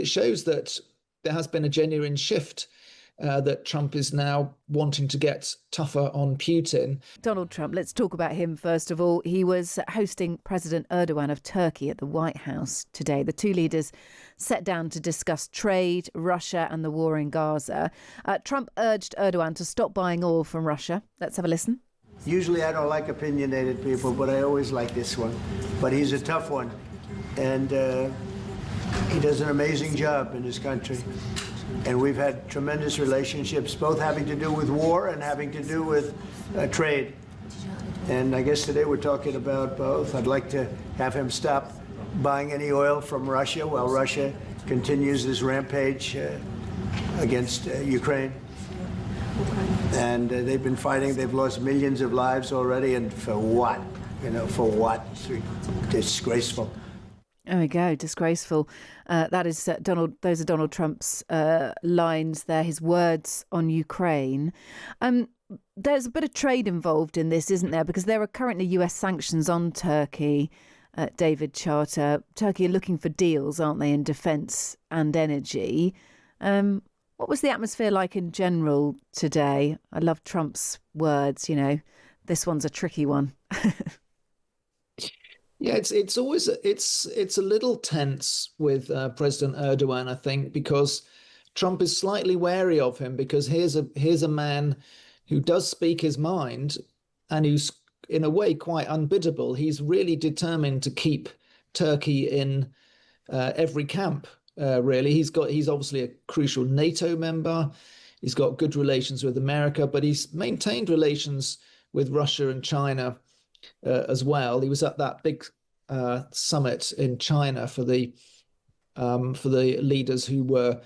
it shows that there has been a genuine shift, that Trump is now wanting to get tougher on Putin. Donald Trump, let's talk about him first of all. He was hosting President Erdogan of Turkey at the White House today. The two leaders sat down to discuss trade, Russia and the war in Gaza. Trump urged Erdogan to stop buying oil from Russia. Let's have a listen. Usually I don't like opinionated people, but I always like this one. But he's a tough one, and he does an amazing job in his country. And we've had tremendous relationships, both having to do with war and having to do with trade. And I guess today we're talking about both. I'd like to have him stop buying any oil from Russia while Russia continues this rampage against Ukraine. And they've been fighting. They've lost millions of lives already. And for what? For what? It's disgraceful. There we go. Disgraceful. That is Donald. Those are Donald Trump's lines there, his words on Ukraine. There's a bit of trade involved in this, isn't there? Because there are currently US sanctions on Turkey. David Charter. Turkey are looking for deals, aren't they, in defence and energy? What was the atmosphere like in general today? I love Trump's words. This one's a tricky one. Yeah, it's always it's a little tense with President Erdogan, I think, because Trump is slightly wary of him, because here's a man who does speak his mind and who's in a way quite unbiddable. He's really determined to keep Turkey in every camp. Really, he's obviously a crucial NATO member. He's got good relations with America, but he's maintained relations with Russia and China as well. He was at that big summit in China for the leaders who were,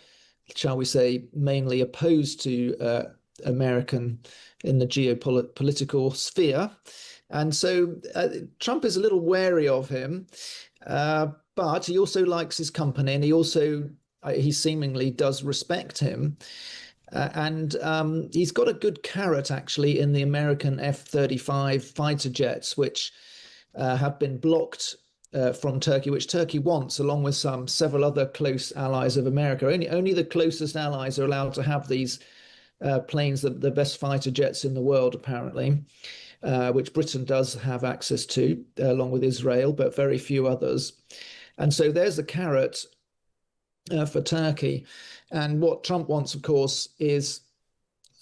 shall we say, mainly opposed to American in the geopolitical sphere. And so Trump is a little wary of him, but he also likes his company, and he seemingly does respect him. And he's got a good carrot, actually, in the American F-35 fighter jets, which have been blocked from Turkey, which Turkey wants, along with several other close allies of America. Only the closest allies are allowed to have these planes, the best fighter jets in the world, apparently, which Britain does have access to, along with Israel, but very few others. And so there's a carrot for Turkey. And what Trump wants, of course, is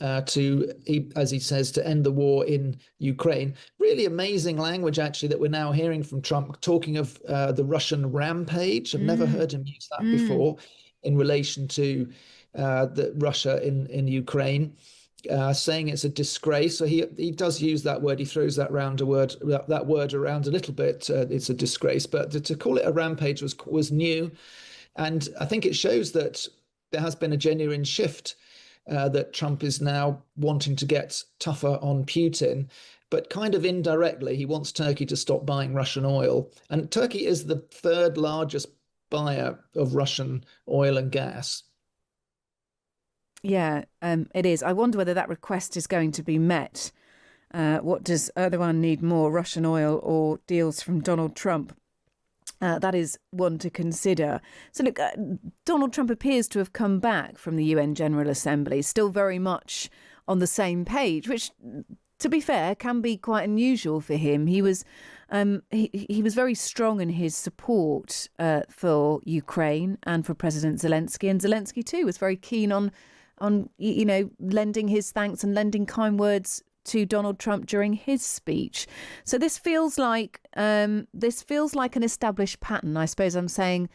as he says, to end the war in Ukraine. Really amazing language, actually, that we're now hearing from Trump, talking of the Russian rampage. I've never heard him use that before in relation to Russia in Ukraine, saying it's a disgrace. So he does use that word. He throws that word around a little bit. It's a disgrace, but to call it a rampage was new. And I think it shows that there has been a genuine shift, that Trump is now wanting to get tougher on Putin, but kind of indirectly, he wants Turkey to stop buying Russian oil. And Turkey is the third largest buyer of Russian oil and gas. Yeah, it is. I wonder whether that request is going to be met. What does Erdogan need more, Russian oil or deals from Donald Trump? That is one to consider. So look, Donald Trump appears to have come back from the UN General Assembly, still very much on the same page, which, to be fair, can be quite unusual for him. He was he was very strong in his support for Ukraine and for President Zelensky, and Zelensky too was very keen on lending his thanks and lending kind words to Donald Trump during his speech. So this feels like an established pattern. I suppose I'm saying,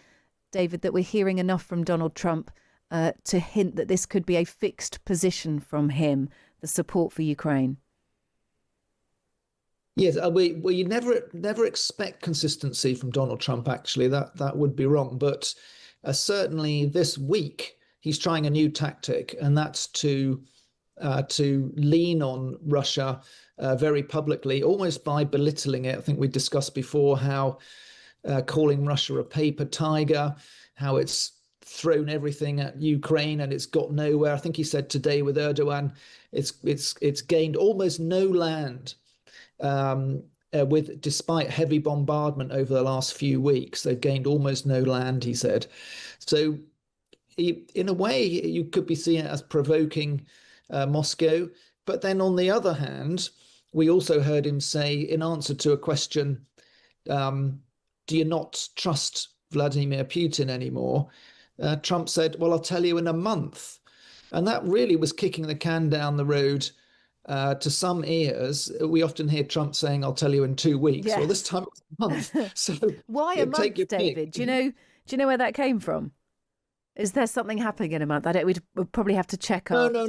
David, that we're hearing enough from Donald Trump to hint that this could be a fixed position from him, the support for Ukraine. Yes, you never expect consistency from Donald Trump. Actually, that would be wrong. But certainly this week he's trying a new tactic, and that's to lean on Russia very publicly, almost by belittling it. I think we discussed before how calling Russia a paper tiger, how it's thrown everything at Ukraine and it's got nowhere. I think he said today with Erdogan, it's gained almost no land, despite heavy bombardment over the last few weeks. They've gained almost no land, he said. So in a way, you could be seen as provoking Moscow. But then on the other hand, we also heard him say, in answer to a question, do you not trust Vladimir Putin anymore? Trump said, well, I'll tell you in a month. And that really was kicking the can down the road to some ears. We often hear Trump saying, I'll tell you in 2 weeks. Yes. Well, this time it's a month. So why a month, David? Do you know where that came from? Is there something happening in a month? We'd probably have to check our No.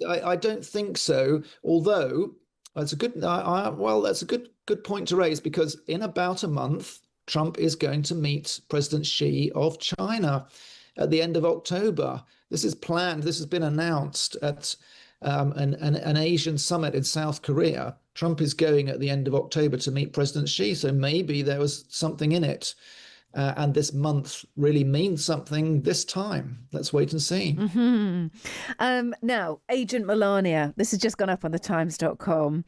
I don't think so. Although that's a good, that's a good point to raise, because in about a month, Trump is going to meet President Xi of China at the end of October. This is planned. This has been announced at an Asian summit in South Korea. Trump is going at the end of October to meet President Xi. So maybe there was something in it. And this month really means something this time. Let's wait and see. Now, Agent Melania, this has just gone up on the Times.com.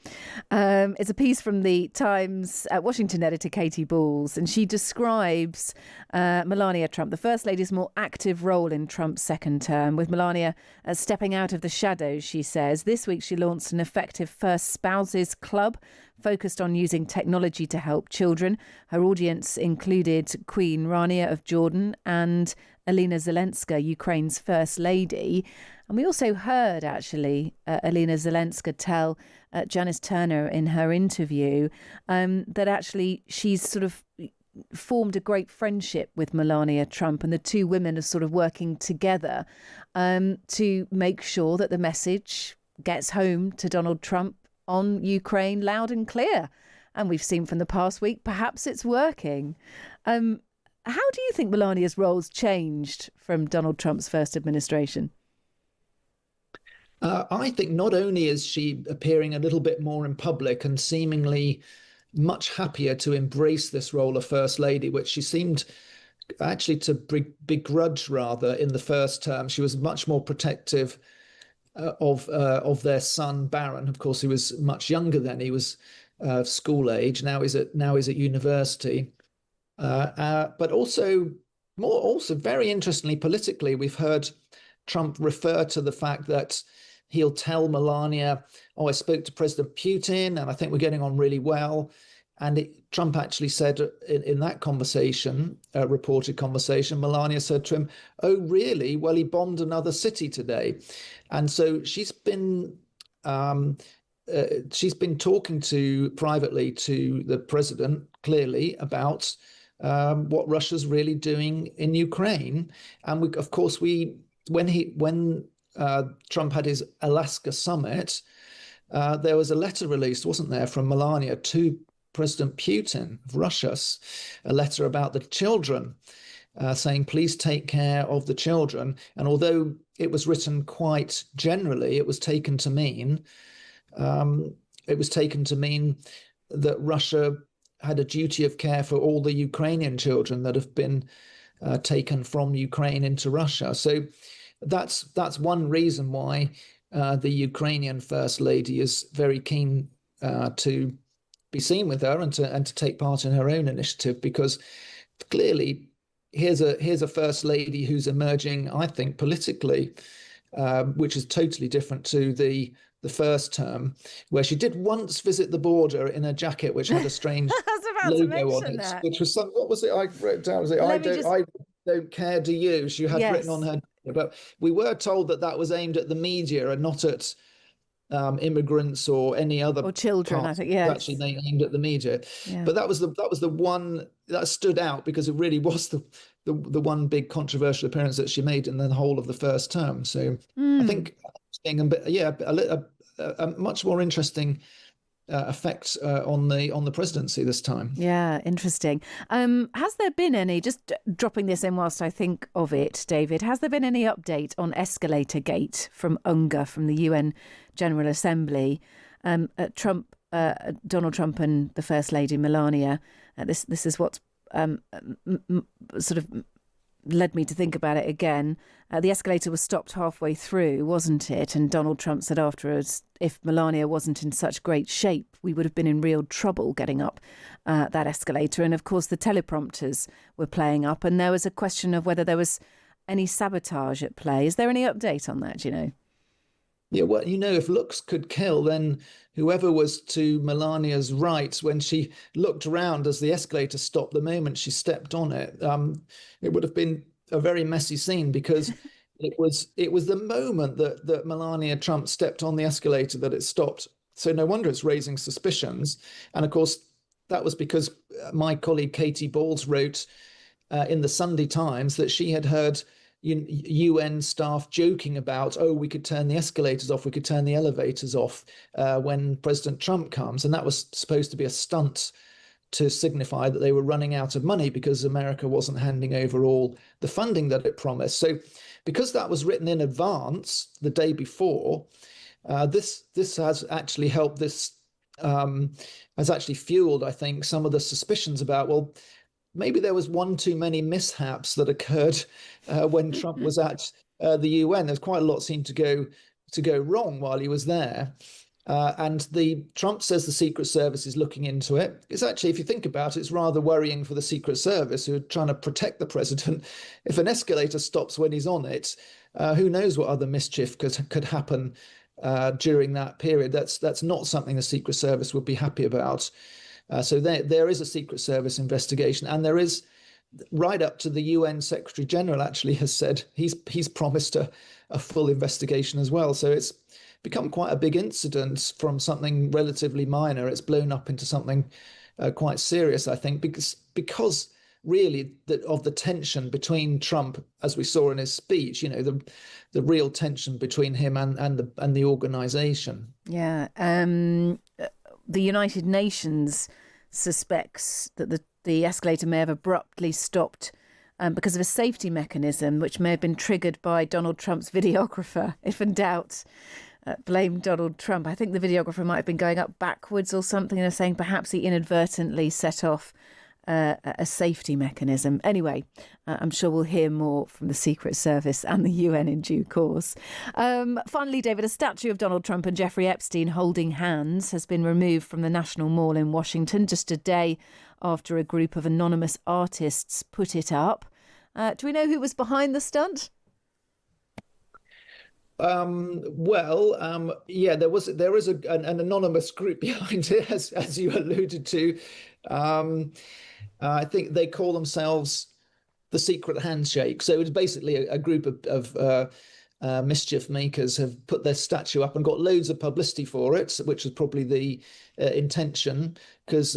It's a piece from the Times Washington editor Katie Balls, and she describes Melania Trump, the First Lady's more active role in Trump's second term, with Melania stepping out of the shadows, she says. This week she launched an effective First Spouses Club focused on using technology to help children. Her audience included Queen Rania of Jordan and Alina Zelenska, Ukraine's First Lady. And we also heard, actually, Alina Zelenska tell Janice Turner in her interview that actually she's sort of formed a great friendship with Melania Trump, and the two women are sort of working together to make sure that the message gets home to Donald Trump on Ukraine loud and clear. And we've seen from the past week, perhaps it's working. How do you think Melania's role's changed from Donald Trump's first administration? I think not only is she appearing a little bit more in public and seemingly much happier to embrace this role of First Lady, which she seemed actually to begrudge rather in the first term. She was much more protective of their son Barron. Of course, he was much younger then. He was school age. Now he's at university. But also very interestingly, politically, we've heard Trump refer to the fact that he'll tell Melania, "Oh, I spoke to President Putin, and I think we're getting on really well." And Trump actually said in that conversation, reported conversation, Melania said to him, "Oh, really? Well, he bombed another city today." And so she's been talking privately to the president, clearly, about what Russia's really doing in Ukraine. And when Trump had his Alaska summit, there was a letter released, wasn't there, from Melania to President Putin of Russia, a letter about the children, saying, please take care of the children. And although it was written quite generally, it was taken to mean that Russia had a duty of care for all the Ukrainian children that have been taken from Ukraine into Russia. So that's one reason why the Ukrainian First Lady is very keen to be seen with her and to take part in her own initiative, because clearly here's a First Lady who's emerging, I think, politically, which is totally different to the first term, where she did once visit the border in a jacket which had a strange logo on it, which was what was it I wrote down? Was it I don't care, do you? She had written on her, but we were told that was aimed at the media and not at immigrants or any other or children. I think, yeah, actually they aimed at the media. Yeah. But that was the one that stood out, because it really was the one big controversial appearance that she made in the whole of the first term. So I think a much more interesting effect on the presidency this time. Yeah, interesting. Has there been any, just dropping this in whilst I think of it, David, has there been any update on escalator gate from UNGA, from the UN General Assembly? Donald Trump and the First Lady Melania, this is what's sort of led me to think about it again. The escalator was stopped halfway through, wasn't it? And Donald Trump said afterwards, if Melania wasn't in such great shape, we would have been in real trouble getting up that escalator. And of course, the teleprompters were playing up. And there was a question of whether there was any sabotage at play. Is there any update on that, do you know? Yeah, well, if looks could kill, then whoever was to Melania's right when she looked around as the escalator stopped, the moment she stepped on it, it would have been a very messy scene, because it was the moment that Melania Trump stepped on the escalator that it stopped. So no wonder it's raising suspicions. And of course, that was because my colleague Katie Balls wrote in the Sunday Times that she had heard UN staff joking about, oh, we could turn the escalators off, we could turn the elevators off when President Trump comes. And that was supposed to be a stunt to signify that they were running out of money because America wasn't handing over all the funding that it promised. So because that was written in advance the day before, this has actually helped, this has actually fueled, I think, some of the suspicions about, well, maybe there was one too many mishaps that occurred when Trump was at the UN. There's quite a lot seemed to go wrong while he was there. And Trump says the Secret Service is looking into it. It's actually, if you think about it, it's rather worrying for the Secret Service, who are trying to protect the president. If an escalator stops when he's on it, who knows what other mischief could happen during that period. That's not something the Secret Service would be happy about. So there is a Secret Service investigation, and there is, right up to the UN Secretary General actually has said he's promised a full investigation as well. So it's become quite a big incident from something relatively minor. It's blown up into something quite serious, I think, because really of the tension between Trump, as we saw in his speech, the real tension between him and the organization. Yeah. The United Nations suspects that the escalator may have abruptly stopped because of a safety mechanism, which may have been triggered by Donald Trump's videographer. If in doubt, blame Donald Trump. I think the videographer might have been going up backwards or something. They're saying perhaps he inadvertently set off a safety mechanism. Anyway, I'm sure we'll hear more from the Secret Service and the UN in due course. Finally, David, a statue of Donald Trump and Jeffrey Epstein holding hands has been removed from the National Mall in Washington just a day after a group of anonymous artists put it up. Do we know who was behind the stunt? Yeah, there is an anonymous group behind it, as you alluded to. I think they call themselves the Secret Handshake. So it's basically a group of mischief makers have put their statue up and got loads of publicity for it, which is probably the intention. Because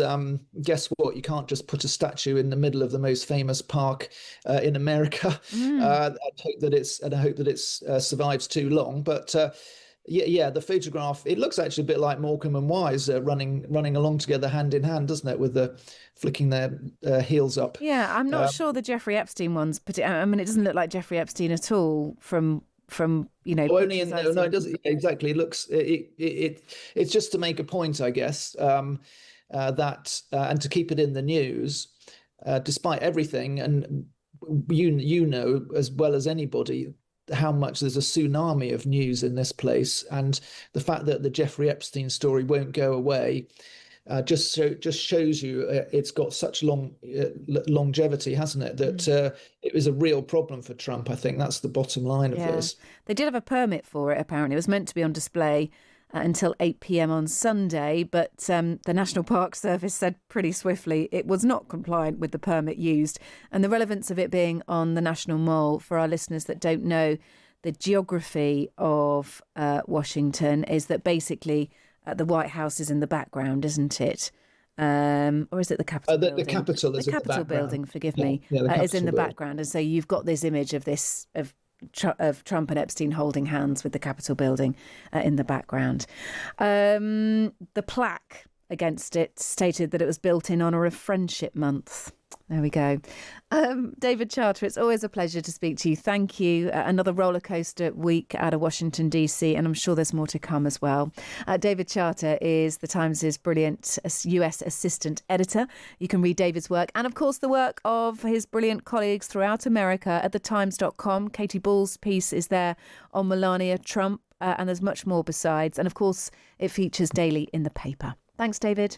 guess what? You can't just put a statue in the middle of the most famous park in America. I hope that it survives too long. But yeah, the photograph, it looks actually a bit like Morecambe and Wise running along together hand in hand, doesn't it, with the flicking their heels up. Yeah, I'm not sure the Jeffrey Epstein one's. I mean, it doesn't look like Jeffrey Epstein at all from only no, it doesn't exactly. It looks it's just to make a point, I guess, that and to keep it in the news, despite everything. And you know as well as anybody how much there's a tsunami of news in this place, and the fact that the Jeffrey Epstein story won't go away just shows you it's got such longevity, hasn't it? That it was a real problem for Trump. I think that's the bottom line of this. They did have a permit for it, apparently. It was meant to be on display until 8 p.m. on Sunday, but the National Park Service said pretty swiftly it was not compliant with the permit used. And the relevance of it being on the National Mall, for our listeners that don't know the geography of Washington, is that basically the White House is in the background, isn't it? Or is it the Capitol building? The Capitol is in the background. The Capitol building, forgive me, is in the background. And so you've got this image of Trump and Epstein holding hands with the Capitol building in the background. The plaque against it stated that it was built in honour of Friendship Month. There we go. David Charter, it's always a pleasure to speak to you. Thank you. Another rollercoaster week out of Washington, D.C., and I'm sure there's more to come as well. David Charter is the Times' brilliant US assistant editor. You can read David's work and, of course, the work of his brilliant colleagues throughout America at thetimes.com. Katie Ball's piece is there on Melania Trump, and there's much more besides. And, of course, it features daily in the paper. Thanks, David.